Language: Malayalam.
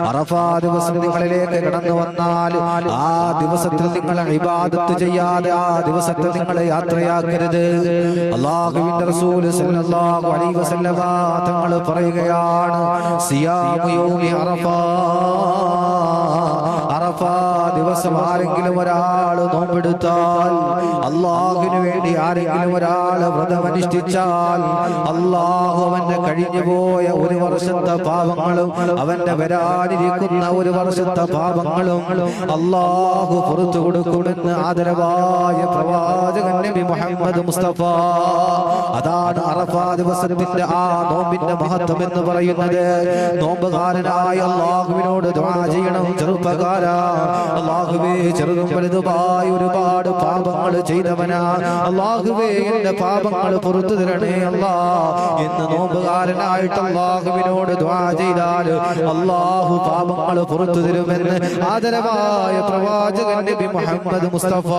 അറഫാ ദിവസം നിങ്ങളിലേക്ക് കടന്നു വന്നാൽ ആ ദിവസത്തിൽ നിങ്ങൾ ഇബാദത്ത് ചെയ്യാതെ ആ ദിവസത്തിൽ നിങ്ങൾ യാത്രയാക്കരുത്. അല്ലാഹുവിന്റെ റസൂൽ സല്ലല്ലാഹു അലൈഹി വസല്ലമ തങ്ങൾ പറയുകയാണ്, സിയാമു യൗമി അറഫാ, അറഫാ ദിവസം ആരെങ്കിലും ഒരാൾ നോമ്പെടുത്താൽ, അല്ലാഹുവിന് വേണ്ടി ആരെങ്കിലും ഒരാൾ വ്രതമനുഷ്ഠിച്ചാൽ, അല്ലാഹു അവന്റെ കഴിഞ്ഞുപോയ ഒരു വർഷത്തെ പാപങ്ങളും അവന്റെ വരാനിരിക്കുന്ന ഒരു വർഷത്തെ പാപങ്ങളും അല്ലാഹു പുറത്തു കൊടുക്കുമെന്ന് ആദരവായ പ്രവാചകൻ നബി മുഹമ്മദ് മുസ്തഫ. അതാണ് അറഫാ ദിവസത്തിന്റെ ആ നോമ്പിന്റെ മഹത്വം എന്ന് പറയുന്നത്. നോമ്പുകാരനായ അല്ലാഹുവിനോട് ദുആ ചെയ്യണം. ചെറുപ്പക്കാരാ, അല്ലാഹുവേ ചെറുതും വലുതുമായ ഒരുപാട് പാപങ്ങൾ ചെയ്തവനാ, അല്ലാഹുവേ എന്റെ പാപങ്ങൾ പുറത്തു തരണേ അല്ലാ എന്ന് നോമ്പുകാരനായിട്ട് അല്ലാഹുവിനോട് ദുആ ചെയ്താൽ അല്ലാഹു പാപങ്ങൾ പുറത്തു തരുമെന്ന് ആദരവായ പ്രവാചകൻ നബി മുഹമ്മദ് മുസ്തഫ.